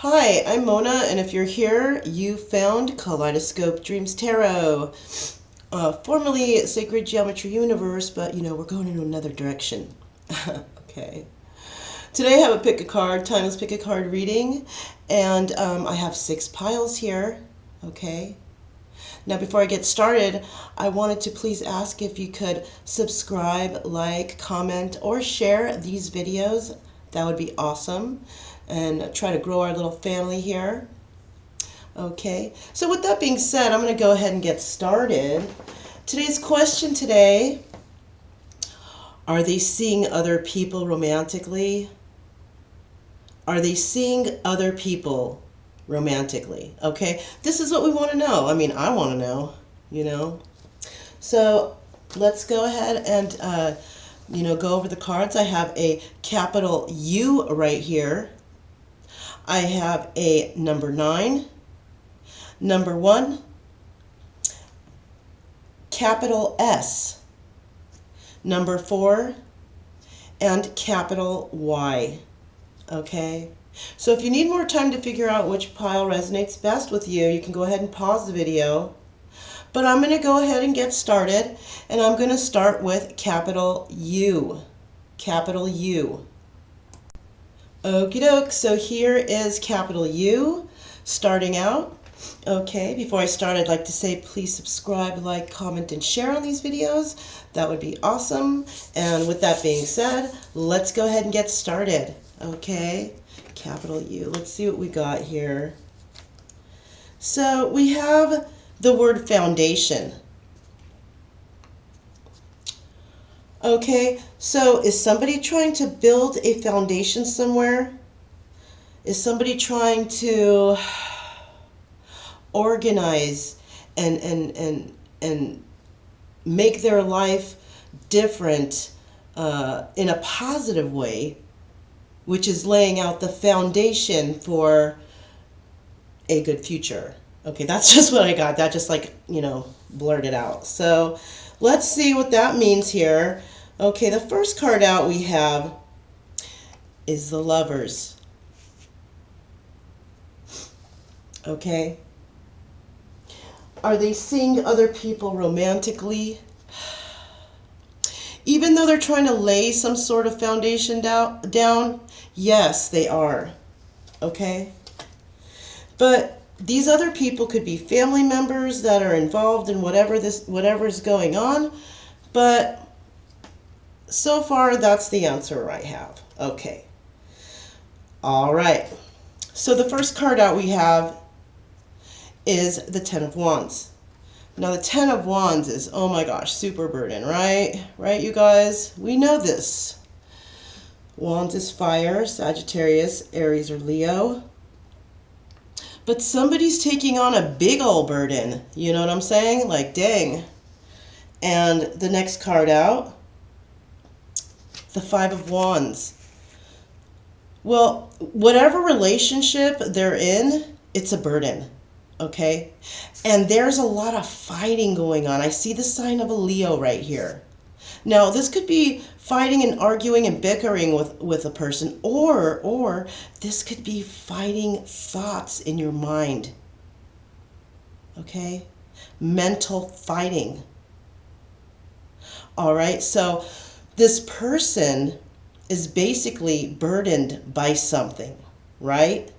Hi, I'm Mona, and if you're here, you found Kaleidoscope Dreams Tarot, formerly Sacred Geometry Universe, but we're going in another direction. Okay. Today I have a pick a card, timeless pick a card reading, and I have 6 piles here. Okay. Now, before I get started, I wanted to please ask if you could subscribe, like, comment, or share these videos. That would be awesome. And try to grow our little family here. Okay, so with that being said, I'm going to go ahead and get started. Today's question today, are they seeing other people romantically? Are they seeing other people romantically? Okay, this is what we want to know. I mean, I want to know, So let's go ahead and, go over the cards. I have a capital U right here. I have a number 9, number 1, capital S, number 4, and capital Y. Okay? So if you need more time to figure out which pile resonates best with you, you can go ahead and pause the video. But I'm going to go ahead and get started, and I'm going to start with capital U. Capital U. Okie doke, so here is capital U starting out. Okay, before I start, I'd like to say please subscribe, like, comment, and share on these videos. That would be awesome. And with that being said, let's go ahead and get started. Okay, capital U. Let's see what we got here. So we have the word foundation. Okay, so is somebody trying to build a foundation somewhere? Is somebody trying to organize and make their life different in a positive way, which is laying out the foundation for a good future? Okay, that's just what I got. That just blurted out. So let's see what that means here. Okay, the first card out we have is the Lovers. Okay. Are they seeing other people romantically? Even though they're trying to lay some sort of foundation down, yes, they are. Okay? But these other people could be family members that are involved in whatever's going on, but so far, that's the answer I have. Okay. All right. So the first card out we have is the Ten of Wands. Now the Ten of Wands is, oh my gosh, super burden, right? Right, you guys? We know this. Wands is fire, Sagittarius, Aries, or Leo. But somebody's taking on a big old burden. You know what I'm saying? Like, dang. And the next card out, the Five of Wands. Well, whatever relationship they're in, it's a burden, okay? And there's a lot of fighting going on. I see the sign of a Leo right here. Now, this could be fighting and arguing and bickering with a person, or this could be fighting thoughts in your mind, okay? Mental fighting. All right, so this person is basically burdened by something, right?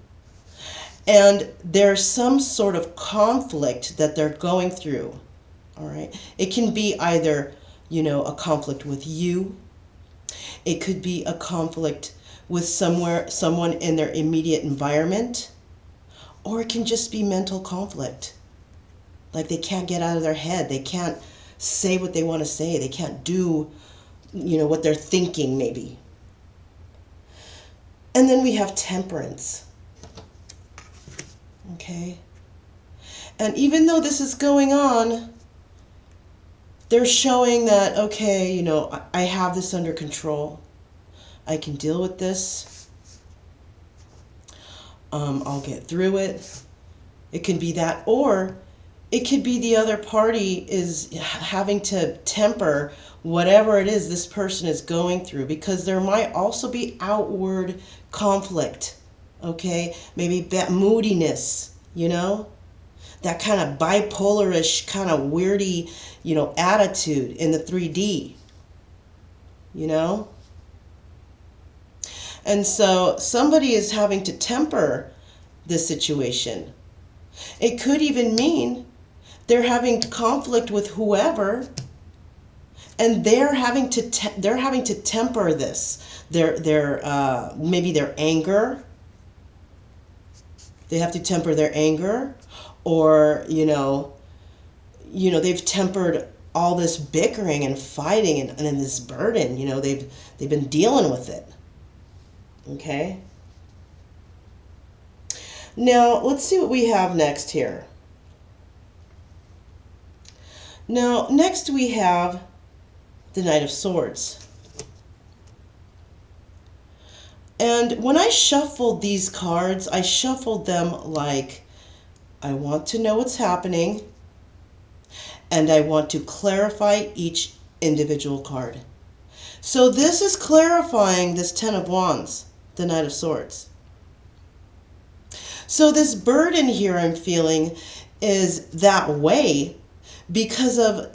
And there's some sort of conflict that they're going through, all right? It can be either, a conflict with you. It could be a conflict with someone in their immediate environment, or it can just be mental conflict. Like they can't get out of their head. They can't say what they want to say. They can't do, what they're thinking maybe. And then we have Temperance. Okay? And even though this is going on, they're showing that, okay, I have this under control. I can deal with this. I'll get through it. It can be that, or it could be the other party is having to temper whatever it is this person is going through, because there might also be outward conflict Okay, maybe that moodiness, that kind of bipolarish, kind of weirdy, attitude in the 3D, you know? And so somebody is having to temper this situation. It could even mean they're having conflict with whoever, and they're having to temper this. Their maybe their anger. They have to temper their anger, or they've tempered all this bickering and fighting and this burden. They've been dealing with it. Okay. Now let's see what we have next here. Now next we have the Knight of Swords. And when I shuffled these cards, I shuffled them like I want to know what's happening, and I want to clarify each individual card. So this is clarifying this Ten of Wands, the Knight of Swords. So this burden here I'm feeling is that way because of,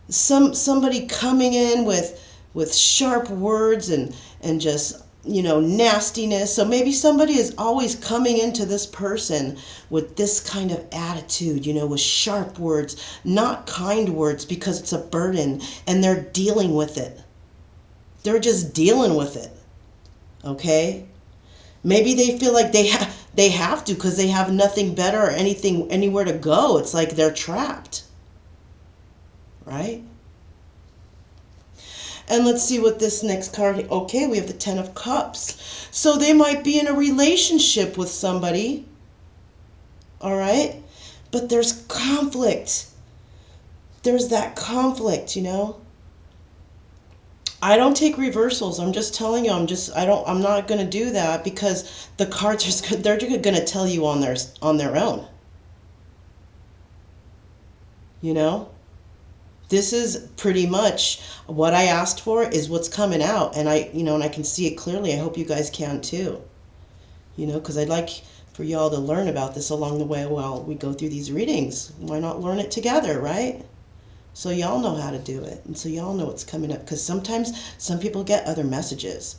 somebody coming in with sharp words and just nastiness. So maybe somebody is always coming into this person with this kind of attitude, with sharp words, not kind words, because it's a burden and they're dealing with it. They're just dealing with it. Okay? Maybe they feel like they have to because they have nothing better or anywhere to go. It's like they're trapped. Right? And let's see what this next card. Okay, we have the Ten of Cups. So they might be in a relationship with somebody. All right? But there's conflict. There's that conflict, I don't take reversals. I'm just telling you. I'm not going to do that because the cards they're going to tell you on their own. This is pretty much what I asked for is what's coming out, and I can see it clearly. I hope you guys can too. Because I'd like for y'all to learn about this along the way while we go through these readings. Why not learn it together, right? So y'all know how to do it, and so y'all know what's coming up. Because sometimes some people get other messages,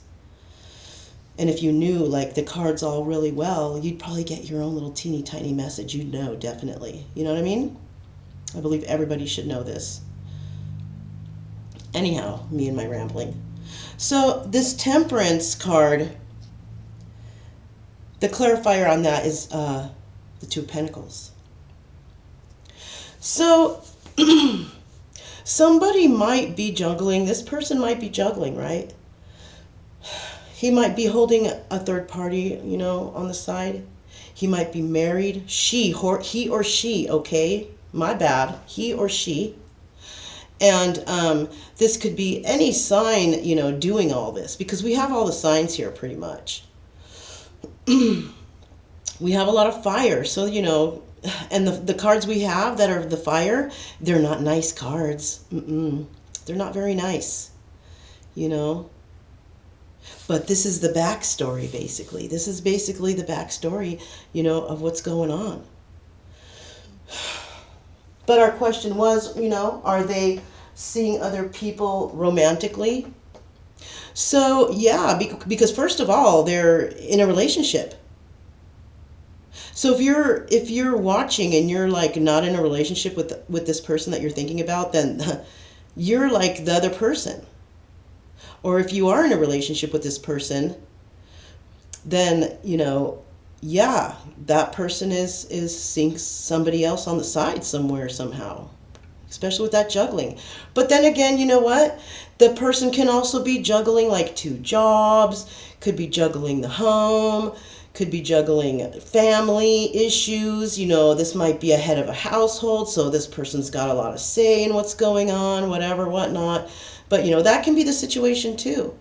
and if you knew like the cards all really well, you'd probably get your own little teeny tiny message. You'd know definitely. You know what I mean? I believe everybody should know this. Anyhow, me and my rambling. So this Temperance card, the clarifier on that is the Two of Pentacles. So somebody might be juggling. This person might be juggling, right? He might be holding a third party, on the side. He might be married. He or she, okay? My bad. He or she. And this could be any sign, doing all this, because we have all the signs here pretty much. We have a lot of fire, so, and the cards we have that are the fire, they're not nice cards. They're not very nice, But this is the backstory, basically. This is basically the backstory, of what's going on. But our question was, are they seeing other people romantically? So, yeah, because first of all, they're in a relationship. So if you're watching and you're like not in a relationship with this person that you're thinking about, then you're like the other person. Or if you are in a relationship with this person, then, yeah, that person is seeing somebody else on the side somewhere, somehow, especially with that juggling. But then again, you know what? The person can also be juggling like two jobs, could be juggling the home, could be juggling family issues. This might be a head of a household, so this person's got a lot of say in what's going on, whatever, whatnot. But, that can be the situation too.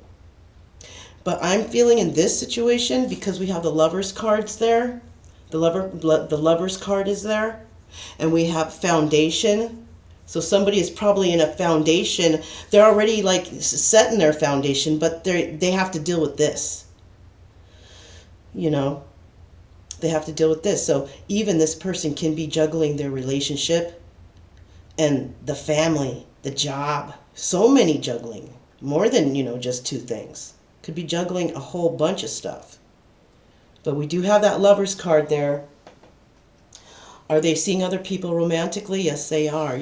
But I'm feeling in this situation, because we have the Lovers cards there, the Lovers card is there, and we have foundation. So somebody is probably in a foundation. They're already like set in their foundation, but they have to deal with this. you know, they have to deal with this. So even this person can be juggling their relationship and the family, the job, so many juggling, more than, just two things. Could be juggling a whole bunch of stuff. But we do have that Lover's card there. Are they seeing other people romantically? Yes, they are,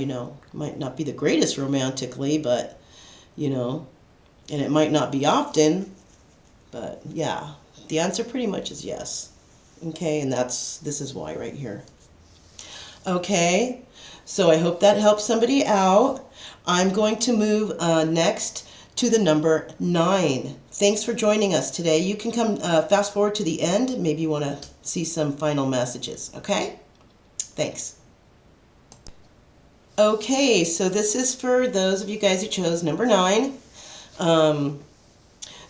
Might not be the greatest romantically, but, and it might not be often, but yeah, the answer pretty much is yes. Okay, and this is why right here. Okay, so I hope that helps somebody out. I'm going to move next to the number 9. Thanks for joining us today. You can come fast forward to the end. Maybe you want to see some final messages, okay? Thanks. Okay, so this is for those of you guys who chose number 9.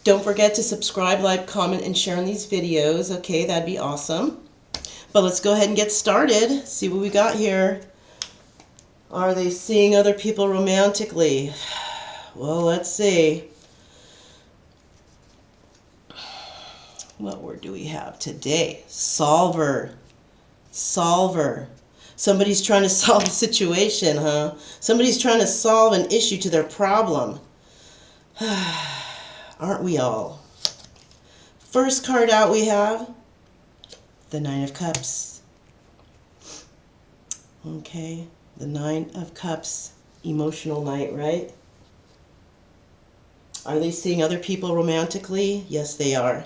Don't forget to subscribe, like, comment, and share on these videos. Okay, that'd be awesome. But let's go ahead and get started. See what we got here. Are they seeing other people romantically? Well, let's see. What word do we have today? Solver. Solver. Somebody's trying to solve a situation, huh? Somebody's trying to solve an issue to their problem. Aren't we all? First card out we have the 9 of Cups. Okay, the 9 of Cups. Emotional night, right? Are they seeing other people romantically? Yes, they are.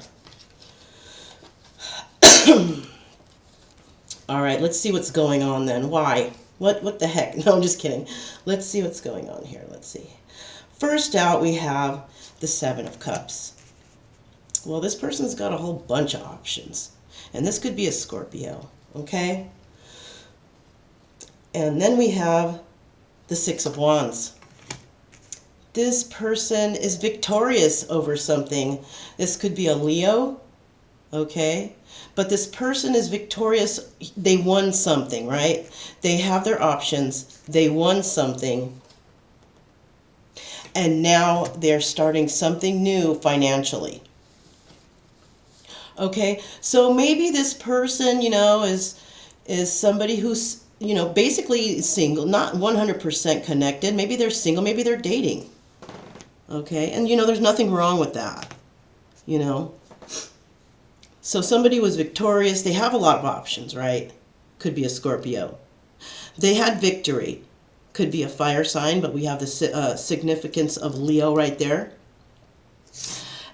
All right, let's see what's going on then. Why? What the heck? No, I'm just kidding. Let's see what's going on here. Let's see. First out, we have the 7 of Cups. Well, this person's got a whole bunch of options. And this could be a Scorpio, okay? And then we have the 6 of Wands. This person is victorious over something. This could be a Leo, okay? But this person is victorious. They won something, right? They have their options. They won something. And now they're starting something new financially. Okay, so maybe this person, is somebody who's, basically single, not 100% connected. Maybe they're single, maybe they're dating. Okay, and there's nothing wrong with that, So somebody was victorious. They have a lot of options, right? Could be a Scorpio. They had victory. Could be a fire sign, but we have the significance of Leo right there.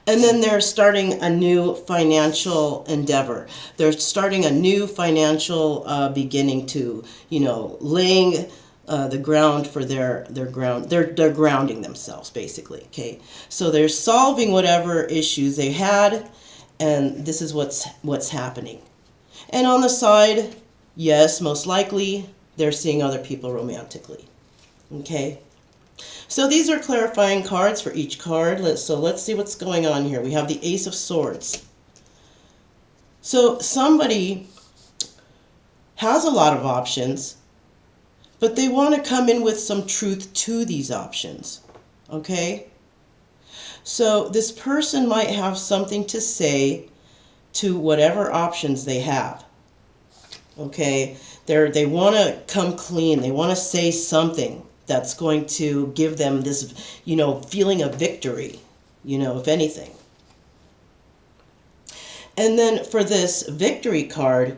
And then they're starting a new financial endeavor. They're starting a new financial beginning to, laying the ground for their ground. They're grounding themselves, basically, okay? So they're solving whatever issues they had, and this is what's happening. And on the side, yes, most likely, they're seeing other people romantically, okay? So these are clarifying cards for each card. So let's see what's going on here. We have the Ace of Swords. So somebody has a lot of options, but they want to come in with some truth to these options. Okay? So this person might have something to say to whatever options they have. Okay? They want to come clean. They want to say something that's going to give them this, feeling of victory, if anything. And then for this victory card,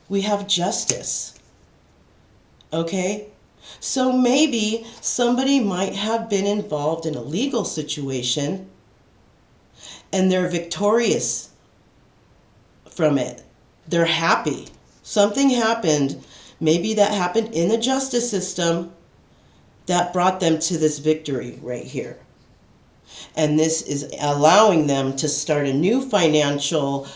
we have Justice. Okay? So maybe somebody might have been involved in a legal situation and they're victorious from it. They're happy. Something happened. Maybe that happened in the justice system that brought them to this victory right here. And this is allowing them to start a new financial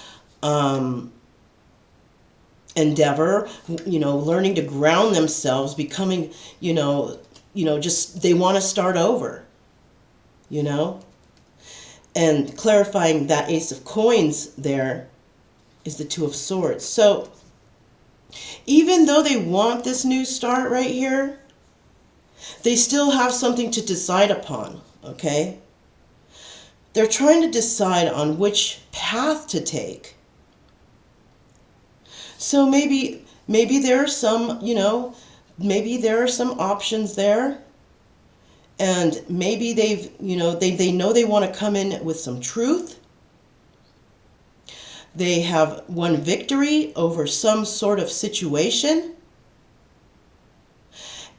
endeavor, learning to ground themselves, becoming, just they want to start over, And clarifying that Ace of Coins there is the Two of Swords. So even though they want this new start right here, they still have something to decide upon, okay? They're trying to decide on which path to take. So maybe there are some, maybe there are some options there, and maybe they know they want to come in with some truth. They have won victory over some sort of situation,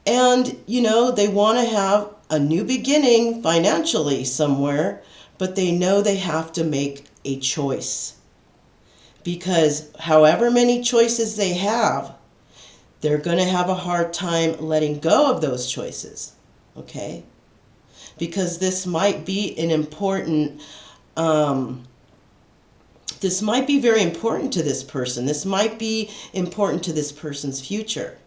and they want to have a new beginning financially somewhere, but they know they have to make a choice, because however many choices they have, they're going to have a hard time letting go of those choices. Okay? Because this might be an important, this might be very important to this person. This might be important to this person's future.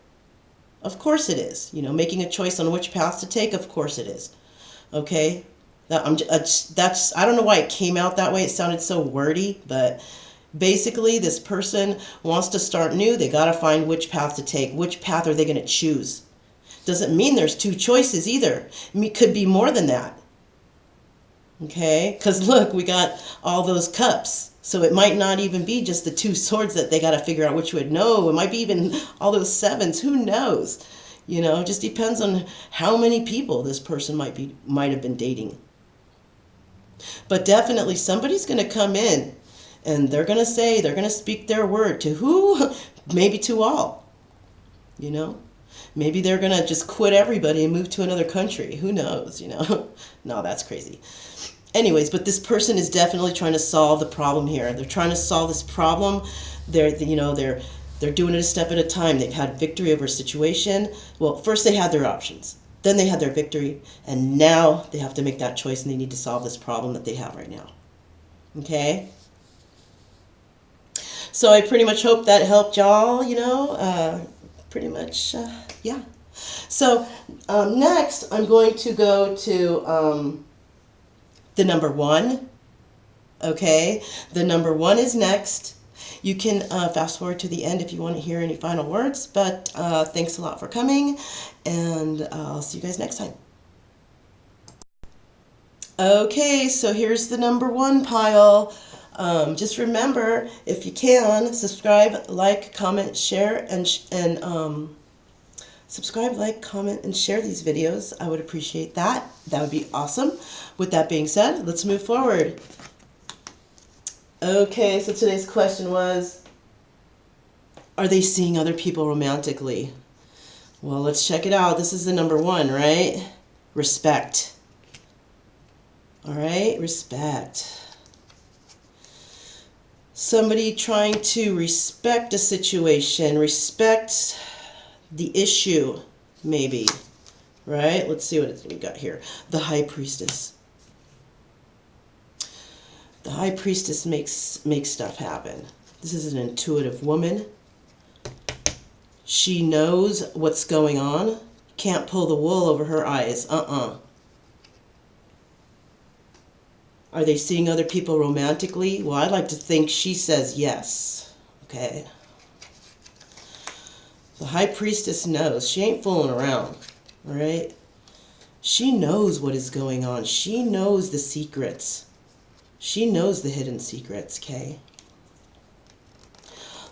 Of course it is. Making a choice on which path to take, of course it is. Okay? I don't know why it came out that way. It sounded so wordy, but basically this person wants to start new. They got to find which path to take. Which path are they going to choose? Doesn't mean there's two choices either. It could be more than that. Okay? Because look, we got all those cups. So it might not even be just the two swords that they got to figure out which would. No, it might be even all those sevens. Who knows? It just depends on how many people this person might have been dating. But definitely somebody's going to come in and they're going to speak their word to who? Maybe to all. Maybe they're going to just quit everybody and move to another country. Who knows, No, that's crazy. Anyways, but this person is definitely trying to solve the problem here. They're trying to solve this problem. They're doing it a step at a time. They've had victory over a situation. Well, first they had their options. Then they had their victory. And now they have to make that choice, and they need to solve this problem that they have right now. Okay? So I pretty much hope that helped y'all, pretty much, yeah. So next I'm going to go to the number 1. Okay? The number 1 is next. You can fast forward to the end if you want to hear any final words, but thanks a lot for coming, and I'll see you guys next time. Okay, so here's the number 1 pile. Just remember, if you can, subscribe, like, comment, share, and subscribe, like, comment, and share these videos. I would appreciate that. That would be awesome. With that being said, let's move forward. Okay, so today's question was, are they seeing other people romantically? Well, let's check it out. This is the number 1, right? Respect. All right, respect. Somebody trying to respect a situation, respect the issue, maybe. Right? Let's see what we got here. The High Priestess. The High Priestess makes stuff happen. This is an intuitive woman. She knows what's going on. Can't pull the wool over her eyes. Are they seeing other people romantically? Well, I'd like to think she says yes. Okay. The High Priestess knows. She ain't fooling around. All right? She knows what is going on. She knows the secrets. She knows the hidden secrets, okay?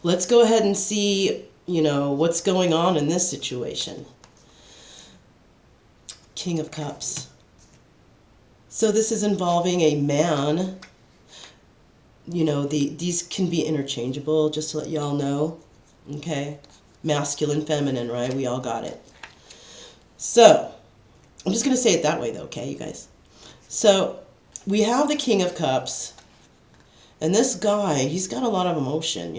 Let's go ahead and see, what's going on in this situation. King of Cups. So this is involving a man. These can be interchangeable, just to let y'all know. Okay? Masculine, feminine, right? We all got it. So, I'm just going to say it that way, though, okay, you guys? So, we have the King of Cups, and this guy, he's got a lot of emotion,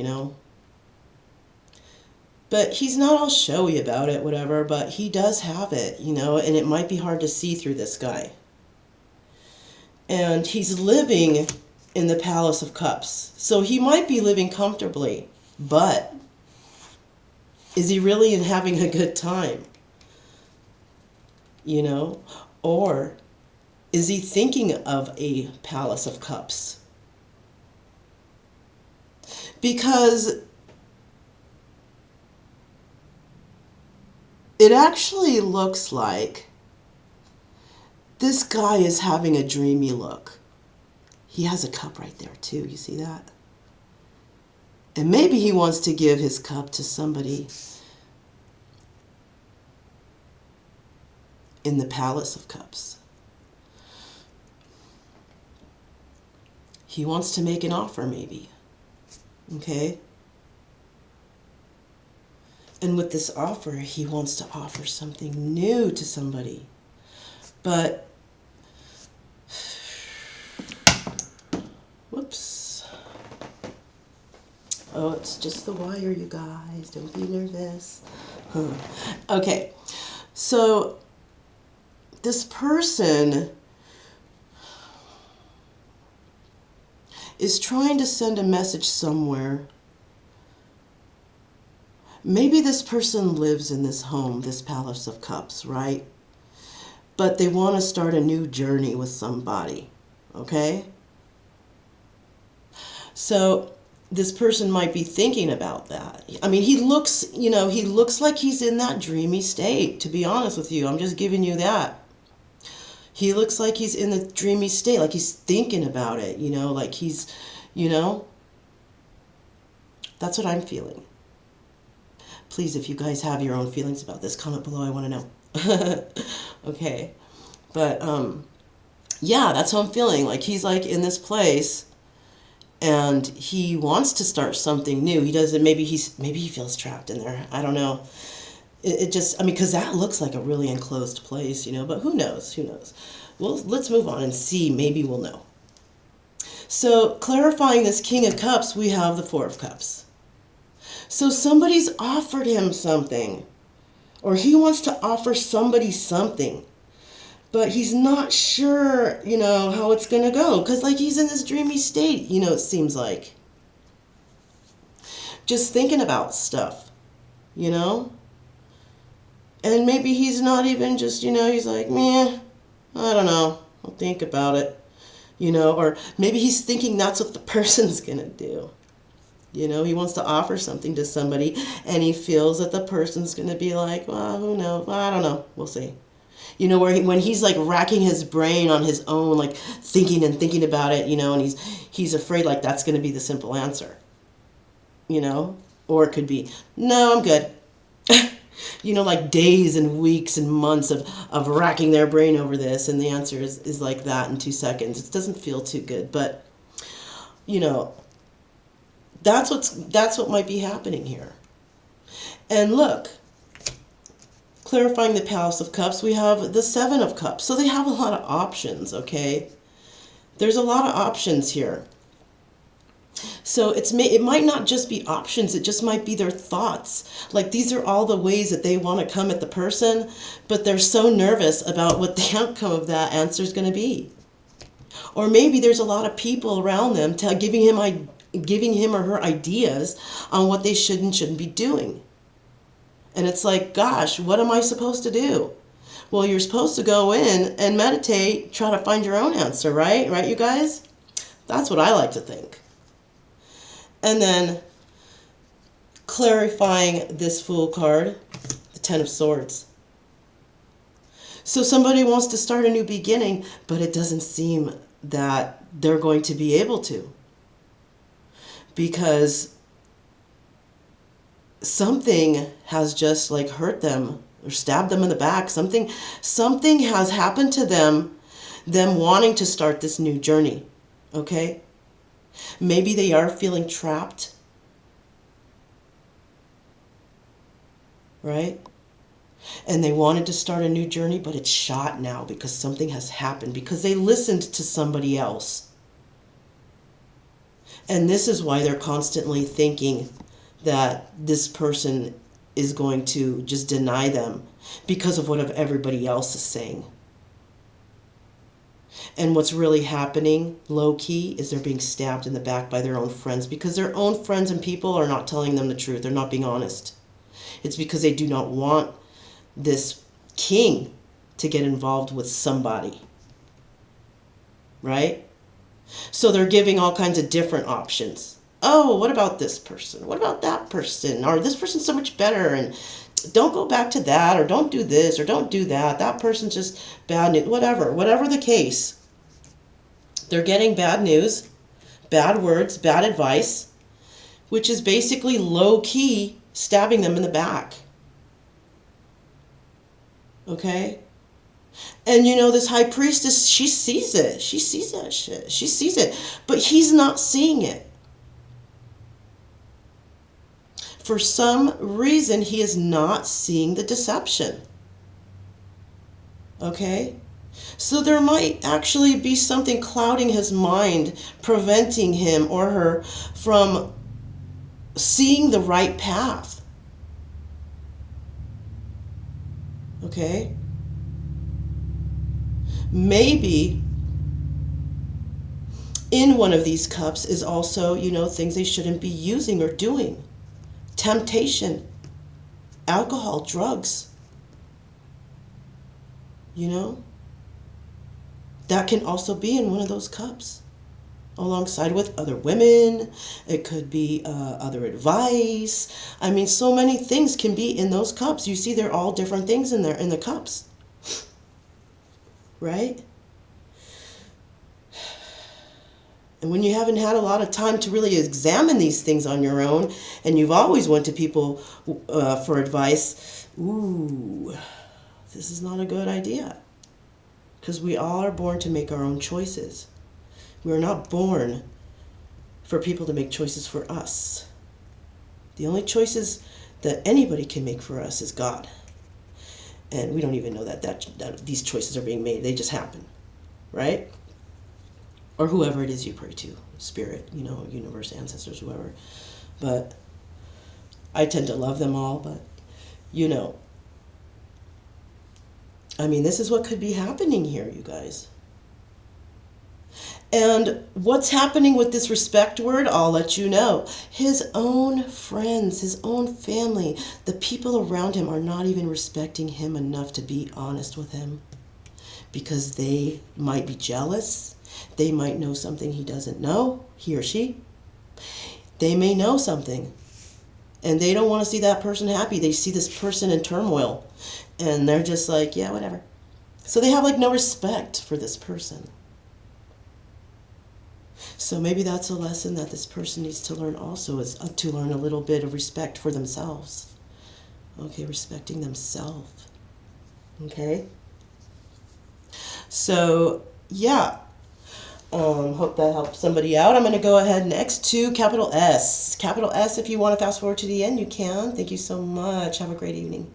But he's not all showy about it, whatever, but he does have it, and it might be hard to see through this guy. And he's living in the Palace of Cups. So he might be living comfortably, but is he really having a good time? Or is he thinking of a Palace of Cups? Because it actually looks like this guy is having a dreamy look. He has a cup right there too. You see that? And maybe he wants to give his cup to somebody in the Palace of Cups. He wants to make an offer, maybe. Okay? And with this offer, he wants to offer something new to somebody. But, whoops. Oh, it's just the wire, you guys. Don't be nervous. Okay. So, this person is trying to send a message somewhere. Maybe this person lives in this home, this Palace of Cups, right? But they want to start a new journey with somebody, okay? So this person might be thinking about that. I mean, he looks like he's in that dreamy state, to be honest with you. I'm just giving you that. He looks like he's in the dreamy state, like he's thinking about it, like he's, that's what I'm feeling. Please, if you guys have your own feelings about this, comment below. I want to know. Okay. But, yeah, that's how I'm feeling. Like, he's, like, in this place, and he wants to start something new. He doesn't, maybe he feels trapped in there. I don't know. It just, I mean, because that looks like a really enclosed place, but who knows? Who knows? Well, let's move on and see. Maybe we'll know. So, clarifying this King of Cups, we have the Four of Cups. So somebody's offered him something, or he wants to offer somebody something, but he's not sure, how it's going to go, because, like, he's in this dreamy state, it seems like. Just thinking about stuff, And maybe he's not even just, he's like, meh, I don't know, I'll think about it, or maybe he's thinking that's what the person's going to do. He wants to offer something to somebody, and he feels that the person's going to be like, well, who knows? I don't know. We'll see. When he's like racking his brain on his own, like thinking about it, and he's afraid like that's going to be the simple answer. Or it could be, no, I'm good. Like days and weeks and months of racking their brain over this, and the answer is like that in 2 seconds. It doesn't feel too good, but, that's what might be happening here. And look, clarifying the Palace of Cups, we have the Seven of Cups. So they have a lot of options, okay? There's a lot of options here. So it might not just be options, it just might be their thoughts. Like, these are all the ways that they want to come at the person, but they're so nervous about what the outcome of that answer is going to be. Or maybe there's a lot of people around them giving him or her ideas on what they should and shouldn't be doing. And it's like, gosh, what am I supposed to do? Well, you're supposed to go in and meditate, try to find your own answer, right? Right, you guys? That's what I like to think. And then clarifying this Fool card, the Ten of Swords. So somebody wants to start a new beginning, but it doesn't seem that they're going to be able to. Because something has just like hurt them or stabbed them in the back. Something has happened to them wanting to start this new journey. Okay? Maybe they are feeling trapped. Right? And they wanted to start a new journey, but it's shot now because something has happened, because they listened to somebody else. And this is why they're constantly thinking that this person is going to just deny them because of what everybody else is saying. And what's really happening, low-key, is they're being stabbed in the back by their own friends, because their own friends and people are not telling them the truth. They're not being honest. It's because they do not want this king to get involved with somebody. Right? So they're giving all kinds of different options. Oh, what about this person? What about that person? Or this person's so much better, and don't go back to that, or don't do this, or don't do that. That person's just bad news. Whatever the case. They're getting bad news, bad words, bad advice, which is basically low-key stabbing them in the back. Okay? And you know, this high priestess, she sees it. She sees that shit. She sees it. But he's not seeing it. For some reason, he is not seeing the deception. Okay? So there might actually be something clouding his mind, preventing him or her from seeing the right path. Okay? Maybe in one of these cups is also, you know, things they shouldn't be using or doing. Temptation, alcohol, drugs. You know? That can also be in one of those cups. Alongside with other women. It could be other advice. I mean, so many things can be in those cups. You see, they're all different things in there, in the cups. Right? And when you haven't had a lot of time to really examine these things on your own, and you've always went to people for advice, ooh, this is not a good idea. Because we all are born to make our own choices. We're not born for people to make choices for us. The only choices that anybody can make for us is God. And we don't even know that these choices are being made. They just happen, right? Or whoever it is you pray to, spirit, you know, universe, ancestors, whoever. But I tend to love them all, but you know. I mean, this is what could be happening here, you guys. And what's happening with this respect word, I'll let you know. His own friends, his own family, the people around him are not even respecting him enough to be honest with him. Because they might be jealous. They might know something he doesn't know, he or she. They may know something. And they don't want to see that person happy. They see this person in turmoil. And they're just like, yeah, whatever. So they have like no respect for this person. So maybe that's a lesson that this person needs to learn also, is to learn a little bit of respect for themselves. Okay, respecting themselves. Okay? So, yeah. Hope that helps somebody out. I'm going to go ahead next to capital S. Capital S, if you want to fast forward to the end, you can. Thank you so much. Have a great evening.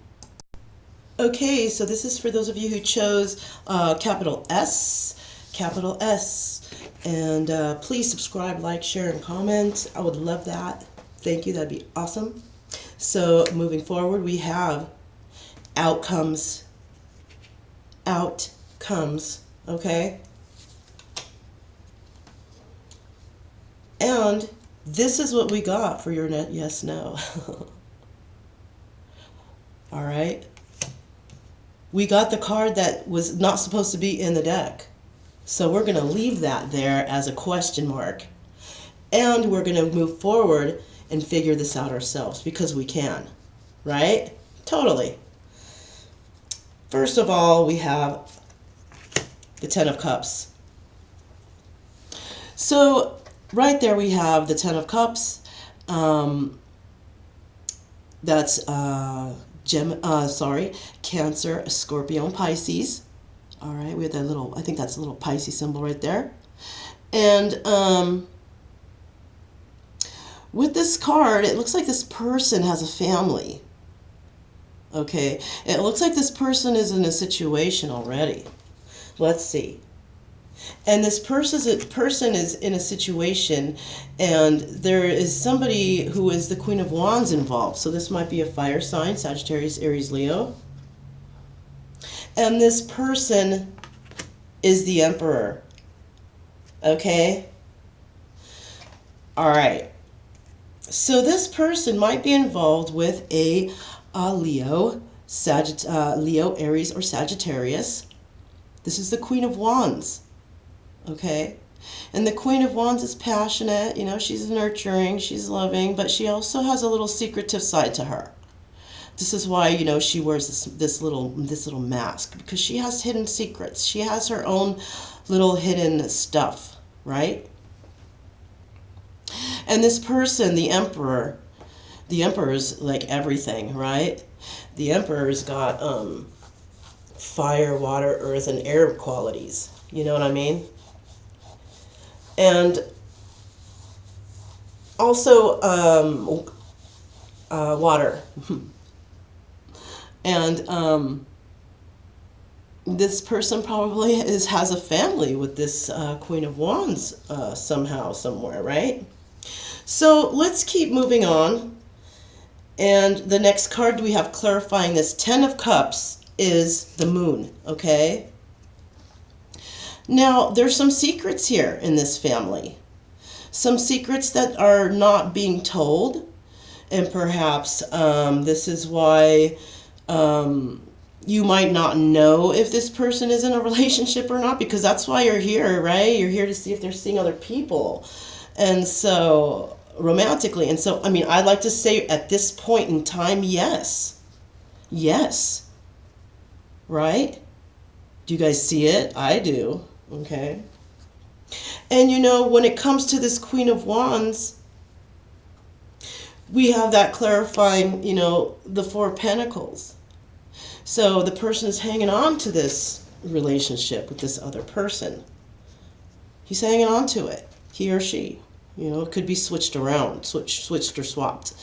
Okay, so this is for those of you who chose capital S. Capital S. And please subscribe, like, share, and comment. I would love that. Thank you. That'd be awesome. So moving forward, we have outcomes. Outcomes. Okay? And this is what we got for your net yes, no. All right? We got the card that was not supposed to be in the deck. So we're going to leave that there as a question mark. And we're going to move forward and figure this out ourselves because we can. Right? Totally. First of all, we have the Ten of Cups. So right there we have the Ten of Cups. That's Cancer, Scorpio, and Pisces. All right, we have that little, I think that's a little Pisces symbol right there. And with this card, it looks like this person has a family. Okay, it looks like this person is in a situation already. Let's see. And this person is in a situation, and there is somebody who is the Queen of Wands involved. So this might be a fire sign, Sagittarius, Aries, Leo. And this person is the Emperor. Okay? All right. So this person might be involved with a Leo, Leo, Aries, or Sagittarius. This is the Queen of Wands. Okay? And the Queen of Wands is passionate. You know, she's nurturing, she's loving, but she also has a little secretive side to her. This is why, you know, she wears this little mask, because she has hidden secrets. She has her own little hidden stuff, right? And this person, the emperor's like everything, right? The emperor's got fire, water, earth, and air qualities. You know what I mean? And also water. And this person probably has a family with this Queen of Wands somehow, somewhere, right? So let's keep moving on. And the next card we have clarifying this 10 of Cups is the Moon, okay? Now, there's some secrets here in this family. Some secrets that are not being told. And perhaps this is why you might not know if this person is in a relationship or not, because that's why you're here, right? You're here to see if they're seeing other people. And so, romantically. And so, I mean, I'd like to say at this point in time, yes. Yes. Right? Do you guys see it? I do. Okay. And you know, when it comes to this Queen of Wands, we have that clarifying, you know, the Four of Pentacles. So the person is hanging on to this relationship with this other person. He's hanging on to it, he or she. You know, it could be switched around, switched or swapped.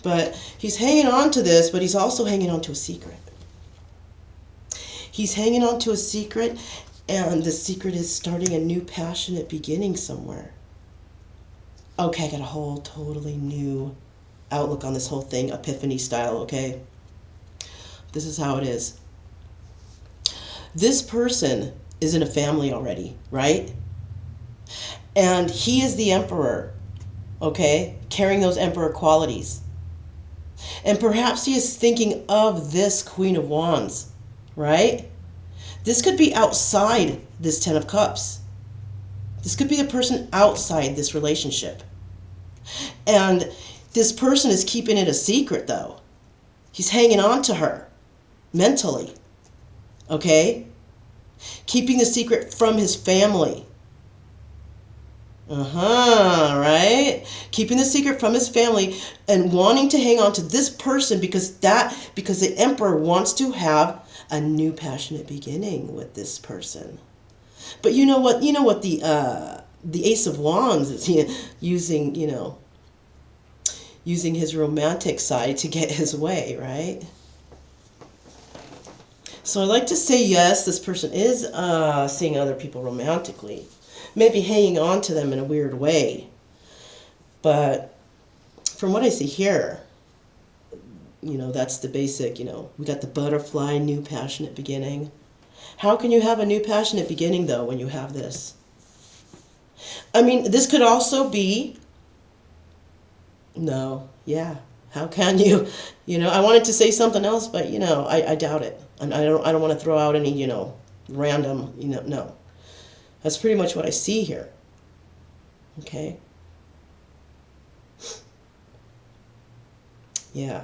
But he's hanging on to this, but he's also hanging on to a secret. He's hanging on to a secret, and the secret is starting a new passionate beginning somewhere. Okay, I got a whole totally new outlook on this whole thing, epiphany style, okay? This is how it is. This person is in a family already, right? And he is the emperor, okay? Carrying those emperor qualities. And perhaps he is thinking of this Queen of Wands, right? This could be outside this 10 of Cups. This could be the person outside this relationship. And this person is keeping it a secret, though. He's hanging on to her mentally, okay? Keeping the secret from his family. Right? Keeping the secret from his family and wanting to hang on to this person because the emperor wants to have a new passionate beginning with this person. But you know what the Ace of Wands is using, you know, using his romantic side to get his way, right? So I like to say yes, this person is seeing other people romantically. Maybe hanging on to them in a weird way. But from what I see here, you know, that's the basic, you know, we got the butterfly, new passionate beginning. How can you have a new passionate beginning, though, when you have this? I mean, this could also be, no, yeah, how can you? You know, I wanted to say something else, but, you know, I doubt it. I don't want to throw out any, you know, random, you know, no. That's pretty much what I see here. Okay? Yeah.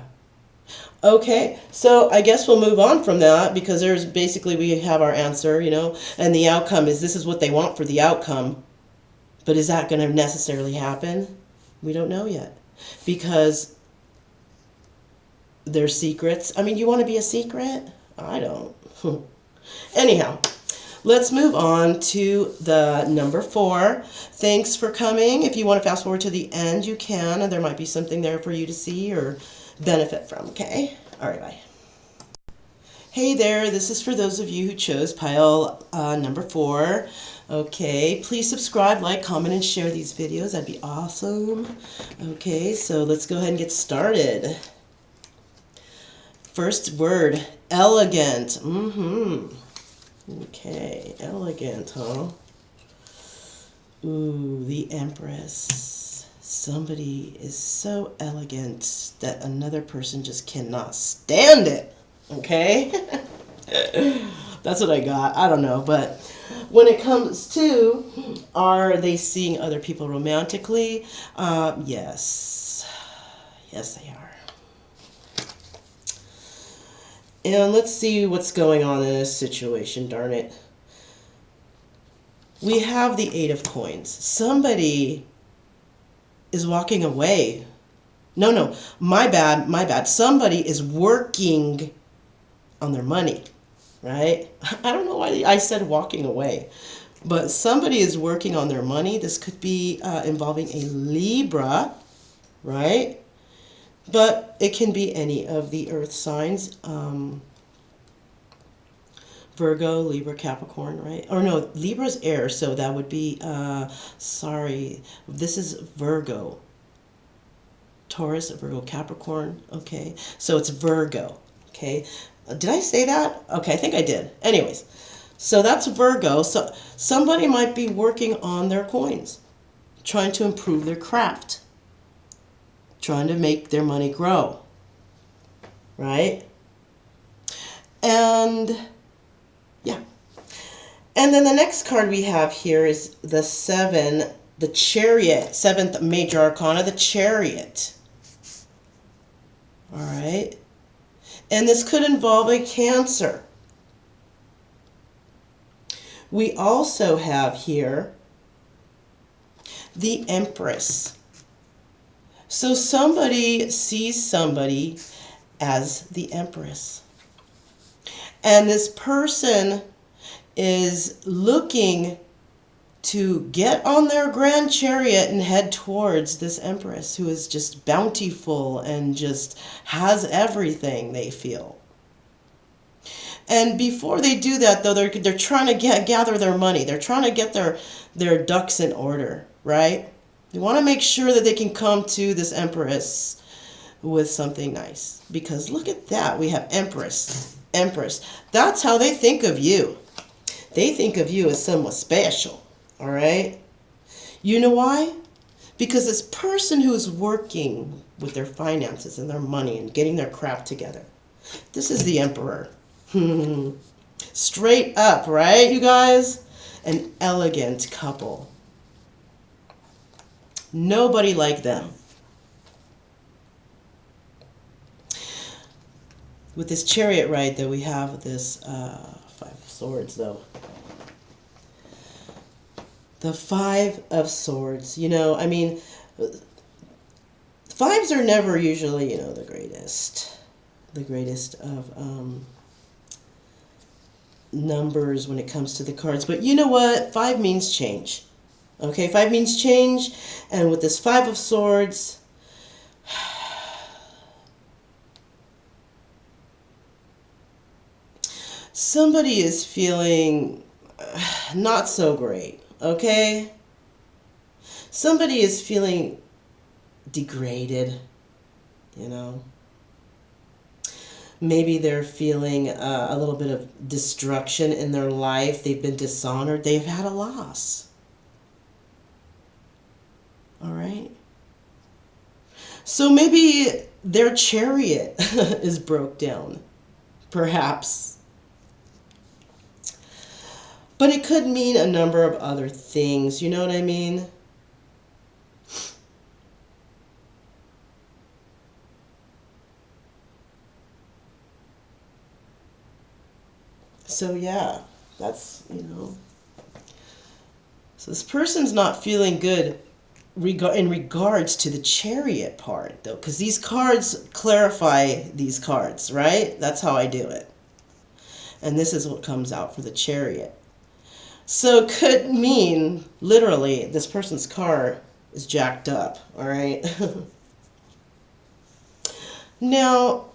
Okay, so I guess we'll move on from that because there's basically we have our answer, you know, and the outcome is this is what they want for the outcome. But is that going to necessarily happen? We don't know yet because there's secrets. I mean, you want to be a secret? I don't. Anyhow. Let's move on to the number 4. Thanks for coming. If you want to fast forward to the end, you can. And there might be something there for you to see or benefit from, okay? All right, bye. Hey there, this is for those of you who chose pile number 4. Okay, please subscribe, like, comment, and share these videos. That'd be awesome. Okay, so let's go ahead and get started. First word, elegant. Okay, elegant, huh? Ooh, the Empress. Somebody is so elegant that another person just cannot stand it. Okay? That's what I got. I don't know, but when it comes to, are they seeing other people romantically? Yes. Yes, they are. And let's see what's going on in this situation, darn it. We have the 8 of Coins. Somebody is walking away. No, my bad, my bad. Somebody is working on their money, right? I don't know why I said walking away, but somebody is working on their money. This could be involving a Libra, right? But it can be any of the earth signs. Virgo, Libra, Capricorn, right? Or no, Libra's air, so that would be, sorry, this is Virgo. Taurus, Virgo, Capricorn, okay? So it's Virgo, okay? Did I say that? Okay, I think I did. Anyways, so that's Virgo. So somebody might be working on their coins, trying to improve their craft, trying to make their money grow, right? And yeah. And then the next card we have here is the 7, the Chariot, 7th major arcana, the Chariot. All right. And this could involve a Cancer. We also have here the Empress. So somebody sees somebody as the Empress. And this person is looking to get on their grand chariot and head towards this Empress who is just bountiful and just has everything, they feel. And before they do that, though, they're trying to gather their money. They're trying to get their ducks in order, right? They want to make sure that they can come to this Empress with something nice. Because look at that. We have Empress. Empress. That's how they think of you. They think of you as someone special, all right? You know why? Because this person who's working with their finances and their money and getting their crap together, this is the Emperor. Straight up, right, you guys? An elegant couple. Nobody like them. With this Chariot ride, though, we have this 5 of Swords, though. The 5 of Swords. You know, I mean, 5s are never usually, you know, the greatest. The greatest of numbers when it comes to the cards. But you know what? 5 means change. Okay, 5 means change. And with this 5 of Swords, somebody is feeling not so great, okay? Somebody is feeling degraded, you know? Maybe they're feeling a little bit of destruction in their life. They've been dishonored. They've had a loss. All right? So maybe their chariot is broke down, perhaps. But it could mean a number of other things. You know what I mean? So yeah, that's, you know. So this person's not feeling good in regards to the Chariot part, though, because these cards clarify these cards, right? That's how I do it. And this is what comes out for the Chariot. So it could mean, literally, this person's car is jacked up, all right? Now,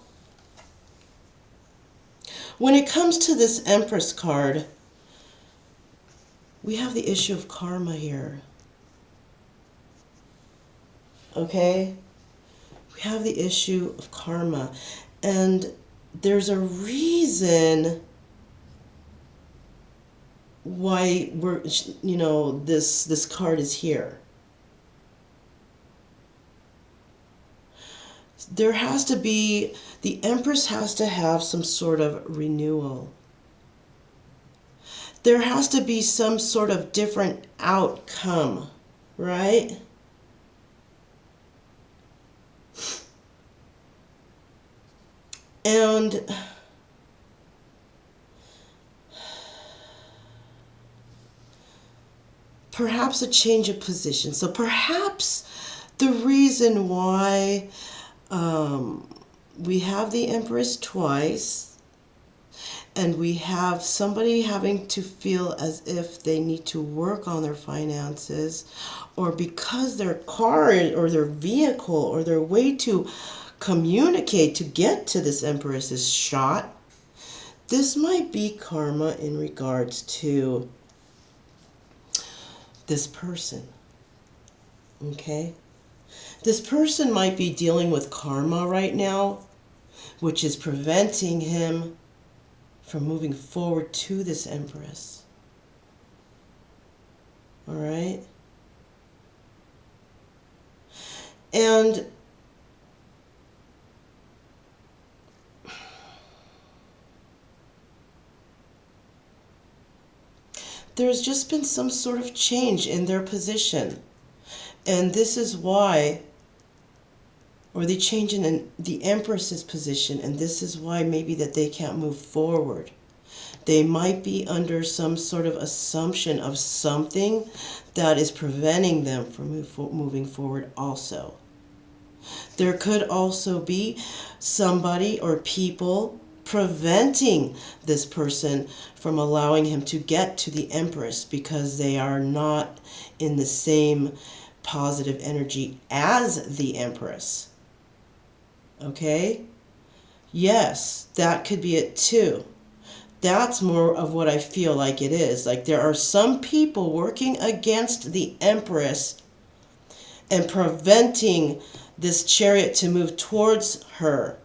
when it comes to this Empress card, we have the issue of karma here. Okay? We have the issue of karma. And there's a reason why we're, you know, this card is here. There has to be, the Empress has to have some sort of renewal. There has to be some sort of different outcome, right? And perhaps a change of position. So perhaps The reason why we have the Empress twice, and we have somebody having to feel as if they need to work on their finances, or because their car or their vehicle or their way to communicate to get to this Empress is shot. This might be karma in regards to this person. Okay? This person might be dealing with karma right now, which is preventing him from moving forward to this Empress. All right? And there's just been some sort of change in their position. And this is why, or the change in the Empress's position, and this is why maybe that they can't move forward. They might be under some sort of assumption of something that is preventing them from moving forward also. There could also be somebody or people preventing this person from allowing him to get to the Empress because they are not in the same positive energy as the Empress. Okay? Yes, that could be it too. That's more of what I feel like it is. Like there are some people working against the Empress and preventing this chariot to move towards her,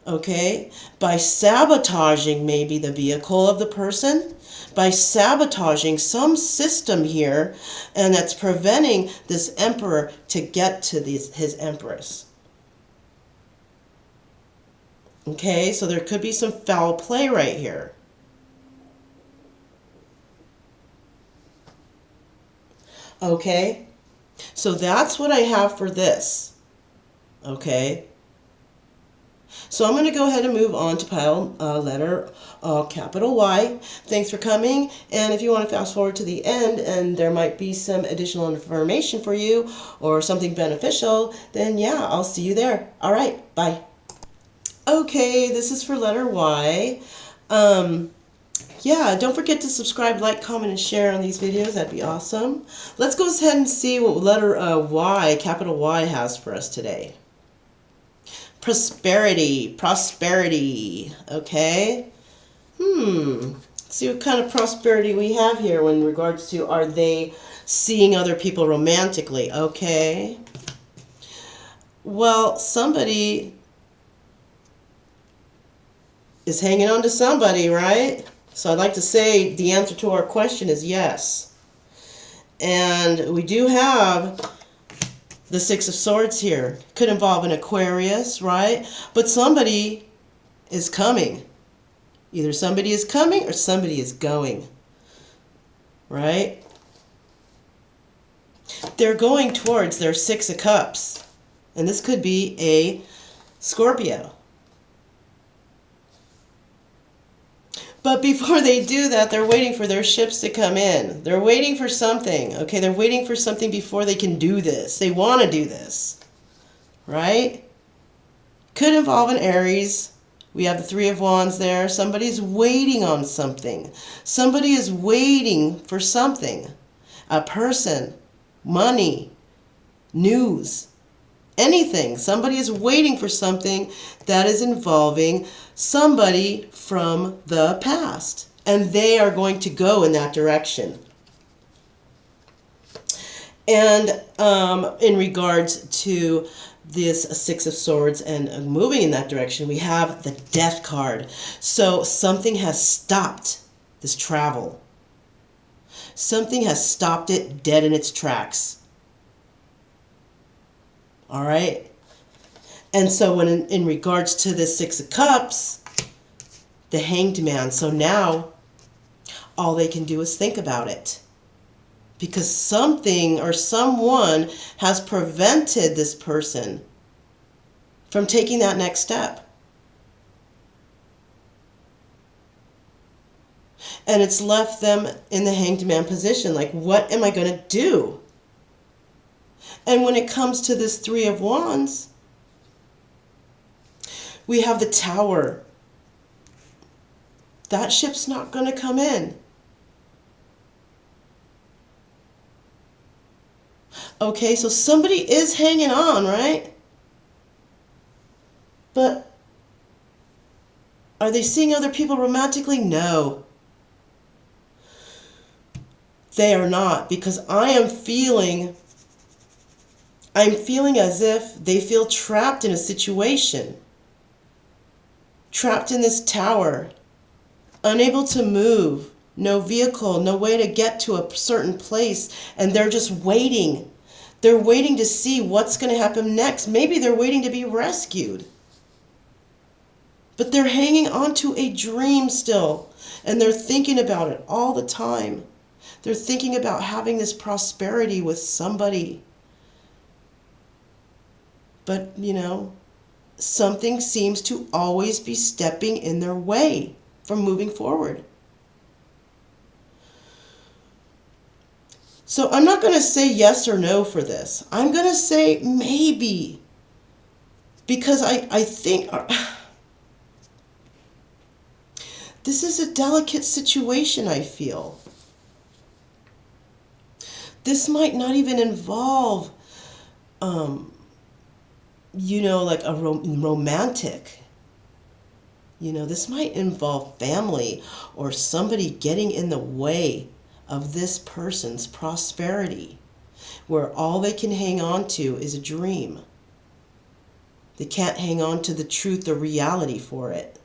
okay? By sabotaging maybe the vehicle of the person, by sabotaging some system here, and that's preventing this emperor to get to his Empress. Okay, so there could be some foul play right here. Okay, so that's what I have for this. Okay, so I'm going to go ahead and move on to pile letter capital Y. Thanks for coming, and if you want to fast forward to the end and there might be some additional information for you or something beneficial, then yeah, I'll see you there. All right, bye. Okay, this is for letter Y. Yeah, don't forget to subscribe, like, comment, and share on these videos. That'd be awesome. Let's go ahead and see what letter Y, capital Y, has for us today. Prosperity, prosperity, okay? See what kind of prosperity we have here in regards to, are they seeing other people romantically, okay? Well, somebody is hanging on to somebody, right? So I'd like to say the answer to our question is yes. And we do have the Six of Swords here. Could involve an Aquarius, right? But somebody is coming. Either somebody is coming or somebody is going, right? They're going towards their Six of Cups. And this could be a Scorpio. But before they do that, they're waiting for their ships to come in. They're waiting for something, okay? They're waiting for something before they can do this. They want to do this, right? Could involve an Aries. We have the Three of Wands there. Somebody's waiting on something. Somebody is waiting for something. A person, money, news, anything. Somebody is waiting for something that is involving somebody from the past, and they are going to go in that direction. And in regards to this Six of Swords and moving in that direction, we have the Death card. So something has stopped this travel. Something has stopped it dead in its tracks. All right? And so when in regards to this Six of Cups, the Hanged Man, so now all they can do is think about it. Because something or someone has prevented this person from taking that next step. And it's left them in the Hanged Man position. Like, what am I going to do? And when it comes to this Three of Wands, we have the Tower. That ship's not going to come in. Okay, so somebody is hanging on, right? But are they seeing other people romantically? No. They are not, because I'm feeling as if they feel trapped in a situation. Trapped in this tower. Unable to move. No vehicle, no way to get to a certain place. And they're just waiting. They're waiting to see what's going to happen next. Maybe they're waiting to be rescued. But they're hanging on to a dream still. And they're thinking about it all the time. They're thinking about having this prosperity with somebody. But, something seems to always be stepping in their way from moving forward. So I'm not going to say yes or no for this. I'm going to say maybe. Because I think this is a delicate situation, I feel. This might not even involve, like a romantic. This might involve family or somebody getting in the way of this person's prosperity, where all they can hang on to is a dream. They can't hang on to the truth or reality for it.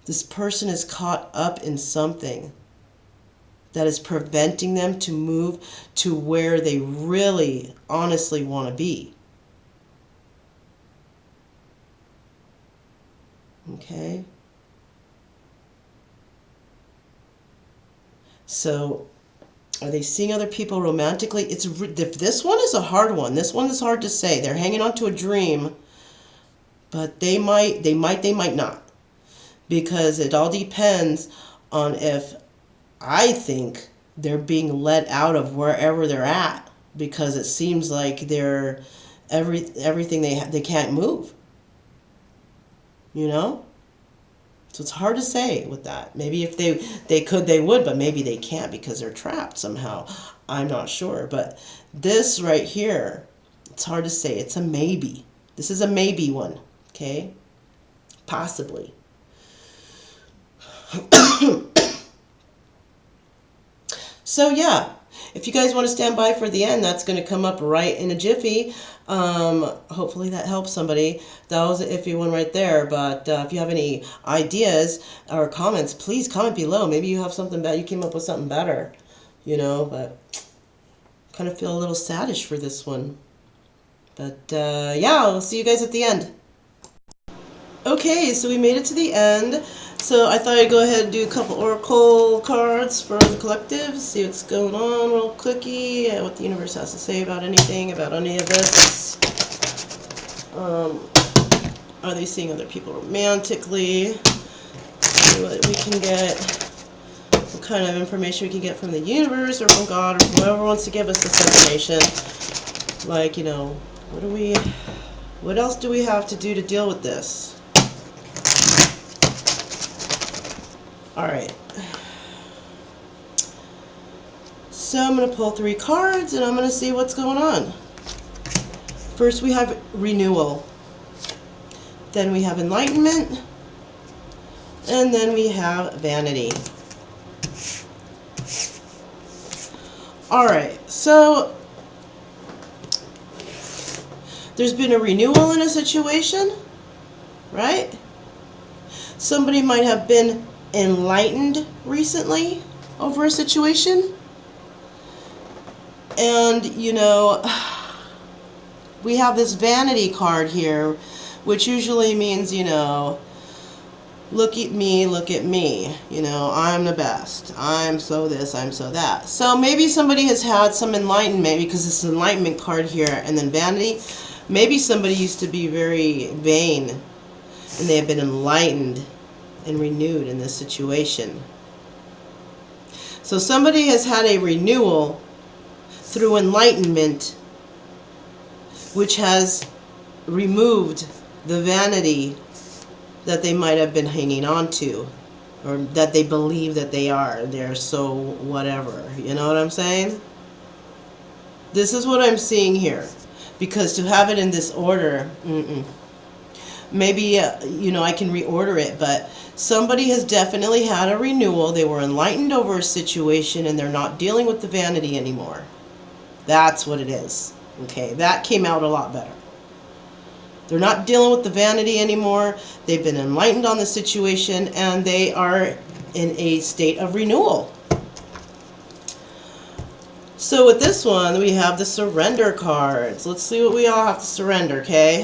This person is caught up in something that is preventing them to move to where they really, honestly want to be. Okay? So, are they seeing other people romantically? This one is a hard one. This one is hard to say. They're hanging on to a dream, but they might not. Because it all depends on if I think they're being let out of wherever they're at, because it seems like they're everything they can't move. So it's hard to say with that. Maybe if they could, they would, but maybe they can't because they're trapped somehow. I'm not sure. But this right here, it's hard to say. It's a maybe. This is a maybe one. Okay? Possibly. So yeah, if you guys want to stand by for the end, that's going to come up right in a jiffy. Hopefully that helps somebody. That was an iffy one right there, but if you have any ideas or comments, please comment below. Maybe you have something better. You came up with something better, but kind of feel a little saddish for this one. But yeah, I'll see you guys at the end. Okay, so we made it to the end. So I thought I'd go ahead and do a couple oracle cards for the collective, see what's going on real quickie, what the universe has to say about anything, about any of this. Are they seeing other people romantically? See what we can get, what kind of information we can get from the universe or from God or from whoever wants to give us this information. Like, what else do we have to do to deal with this? Alright, so I'm going to pull 3 cards and I'm going to see what's going on. First we have renewal, then we have enlightenment, and then we have vanity. Alright, so there's been a renewal in a situation, right? Somebody might have been enlightened recently over a situation, and we have this vanity card here, which usually means look at me, I'm the best, I'm so this, I'm so that. So maybe somebody has had some enlightenment, because it's an enlightenment card here, and then vanity. Maybe somebody used to be very vain and they have been enlightened and renewed in this situation. So somebody has had a renewal. through enlightenment, which has removed the vanity that they might have been hanging on to, or that they believe that they're so whatever. You know what I'm saying? This is what I'm seeing here. Because to have it in this order, maybe, I can reorder it, but somebody has definitely had a renewal. They were enlightened over a situation, and they're not dealing with the vanity anymore. That's what it is. Okay, that came out a lot better. They're not dealing with the vanity anymore. They've been enlightened on the situation, and they are in a state of renewal. So with this one, we have the surrender cards. Let's see what we all have to surrender, okay?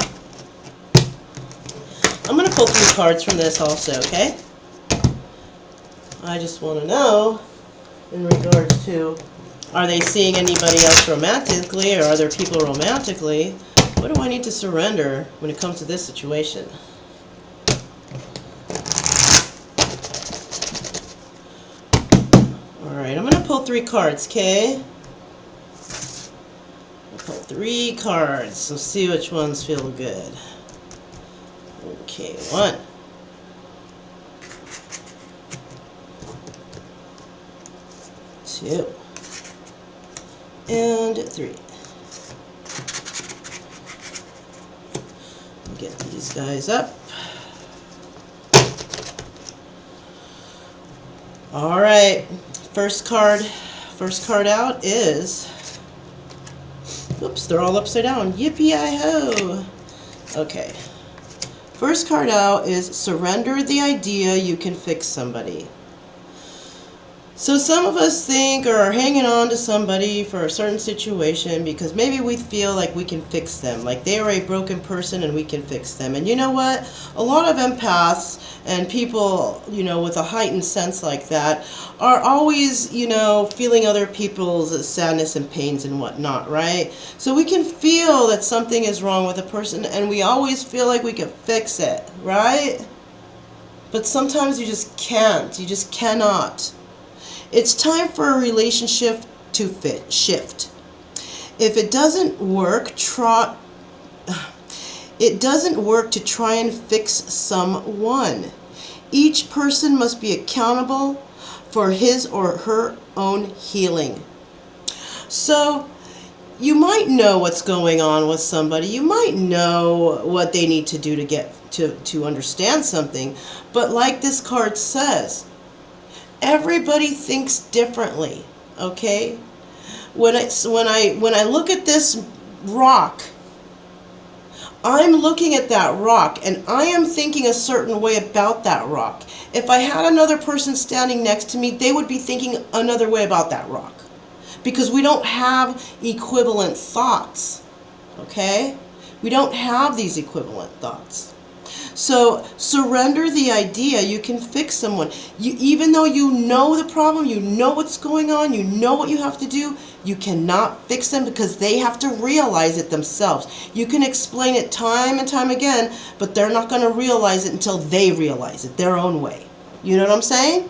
I'm going to pull 3 cards from this also, okay? I just want to know, in regards to, are they seeing anybody else romantically, or are there people romantically? What do I need to surrender when it comes to this situation? Alright, I'm going to pull 3 cards, okay? I'll pull 3 cards, so see which ones feel good. Okay, 1. 2. And 3. Get these guys up. Alright, first card out is, oops, they're all upside down. Yippee-i-ho! Okay. First card out is surrender the idea you can fix somebody. So some of us think or are hanging on to somebody for a certain situation because maybe we feel like we can fix them, like they are a broken person and we can fix them. And you know what? A lot of empaths and people, with a heightened sense like that are always, feeling other people's sadness and pains and whatnot, right? So we can feel that something is wrong with a person and we always feel like we can fix it, right? But sometimes you just can't. You just cannot. It's time for a relationship to shift. If it doesn't work, it doesn't work to try and fix someone. Each person must be accountable for his or her own healing. So you might know what's going on with somebody. You might know what they need to do to get to understand something. But like this card says, everybody thinks differently, okay? When I look at this rock, I'm looking at that rock and I am thinking a certain way about that rock. If I had another person standing next to me, they would be thinking another way about that rock. Because we don't have equivalent thoughts, okay? We don't have these equivalent thoughts. So surrender the idea you can fix someone. Even though you know the problem, you know what's going on, you know what you have to do, you cannot fix them because they have to realize it themselves. You can explain it time and time again, but they're not going to realize it until they realize it their own way. You know what I'm saying?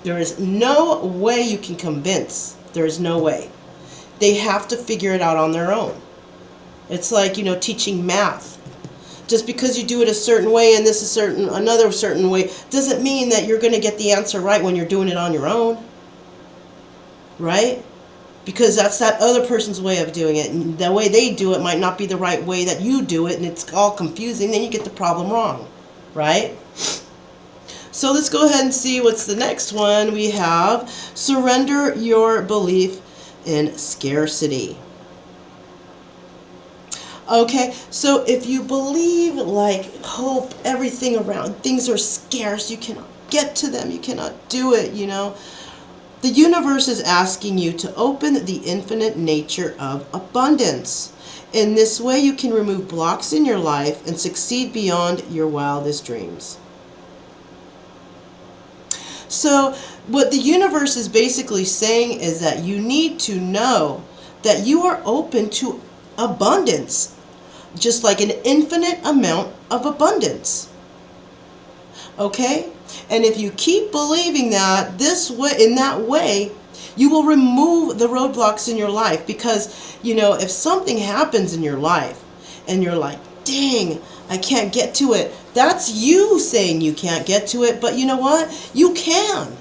There is no way you can convince. There is no way. They have to figure it out on their own. It's like, teaching math. Just because you do it a certain way and this is another certain way doesn't mean that you're going to get the answer right when you're doing it on your own. Right? Because that's that other person's way of doing it. And the way they do it might not be the right way that you do it, and it's all confusing. Then you get the problem wrong. Right? So let's go ahead and see what's the next one. We have surrender your belief in scarcity. Okay, so if you believe, hope, everything around, things are scarce, you cannot get to them, you cannot do it, The universe is asking you to open the infinite nature of abundance. In this way, you can remove blocks in your life and succeed beyond your wildest dreams. So, what the universe is basically saying is that you need to know that you are open to abundance. Just like an infinite amount of abundance. Okay? And if you keep believing that in that way, You will remove the roadblocks in your life because, if something happens in your life and you're like, dang, I can't get to it. That's you saying you can't get to it, but you know what? You can.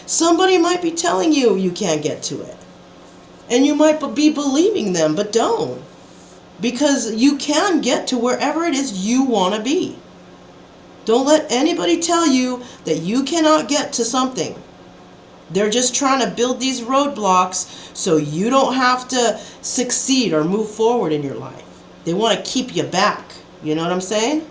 Somebody might be telling you you can't get to it. And you might be believing them, but don't. Because you can get to wherever it is you want to be. Don't let anybody tell you that you cannot get to something. They're just trying to build these roadblocks so you don't have to succeed or move forward in your life. They want to keep you back. You know what I'm saying?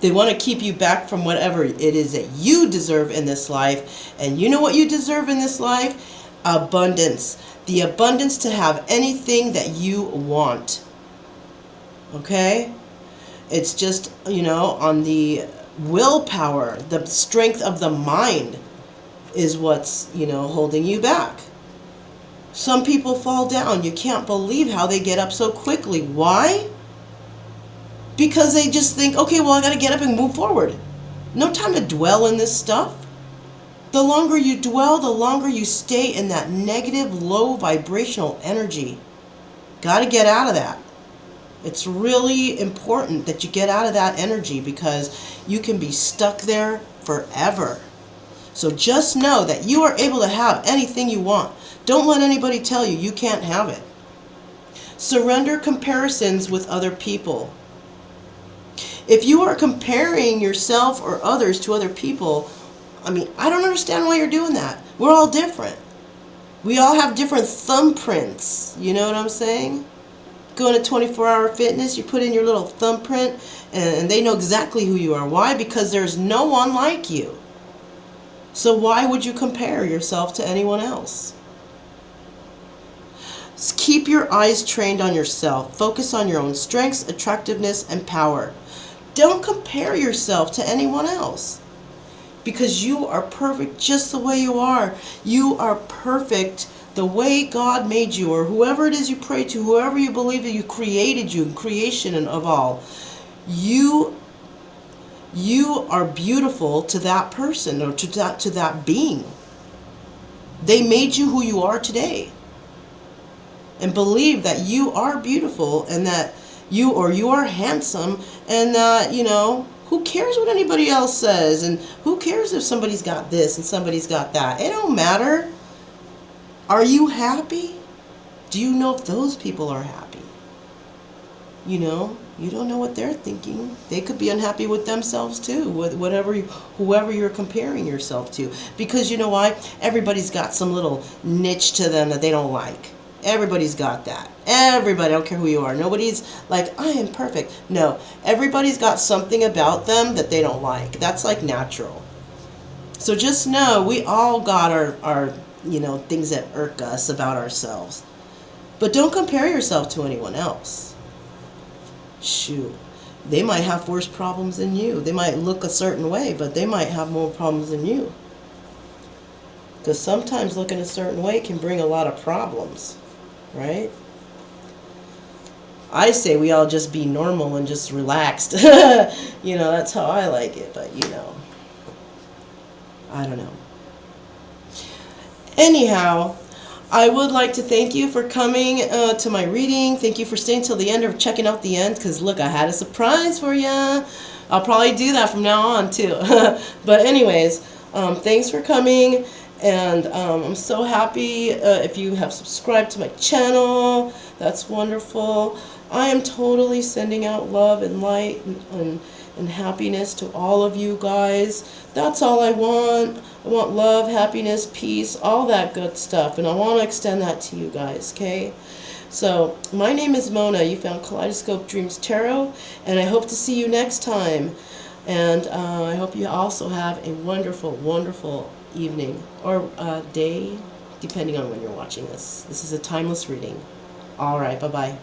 They want to keep you back from whatever it is that you deserve in this life. And you know what you deserve in this life? Abundance. The abundance to have anything that you want. Okay? It's just, on the willpower, the strength of the mind is what's, holding you back. Some people fall down. You can't believe how they get up so quickly. Why? Because they just think, okay, well, I got to get up and move forward. No time to dwell in this stuff. The longer you dwell, the longer you stay in that negative, low vibrational energy. Got to get out of that. It's really important that you get out of that energy because you can be stuck there forever. So just know that you are able to have anything you want. Don't let anybody tell you you can't have it. Surrender comparisons with other people. If you are comparing yourself or others to other people, I don't understand why you're doing that. We're all different. We all have different thumbprints. You know what I'm saying? Go to 24-hour fitness, you put in your little thumbprint, and they know exactly who you are. Why? Because there's no one like you. So why would you compare yourself to anyone else? Keep your eyes trained on yourself. Focus on your own strengths, attractiveness, and power. Don't compare yourself to anyone else. Because you are perfect just the way you are. You are perfect the way God made you, or whoever it is you pray to, whoever you believe that you created you, creation and of all. You are beautiful to that person or to that being. They made you who you are today. And believe that you are beautiful and that you are handsome and that, who cares what anybody else says, and who cares if somebody's got this and somebody's got that. It don't matter. Are you happy? Do you know if those people are happy? You don't know what they're thinking. They could be unhappy with themselves too, with whoever you're comparing yourself to. Because you know why? Everybody's got some little niche to them that they don't like. Everybody's got that. Everybody, I don't care who you are. Nobody's like, I am perfect. No, everybody's got something about them that they don't like. That's like natural. So just know we all got our things that irk us about ourselves. But don't compare yourself to anyone else. Shoot, they might have worse problems than you. They might look a certain way, but they might have more problems than you. Because sometimes looking a certain way can bring a lot of problems, right? I say we all just be normal and just relaxed. That's how I like it, but I don't know. Anyhow, I would like to thank you for coming to my reading. Thank you for staying till the end or checking out the end, because look, I had a surprise for you. I'll probably do that from now on too. But anyways, thanks for coming, and I'm so happy if you have subscribed to my channel. That's wonderful. I am totally sending out love and light and happiness to all of you guys. That's all I want. I want love, happiness, peace, all that good stuff. And I want to extend that to you guys, okay? So, my name is Mona. You found Kaleidoscope Dreams Tarot. And I hope to see you next time. And I hope you also have a wonderful, wonderful evening or day, depending on when you're watching this. This is a timeless reading. All right, bye-bye.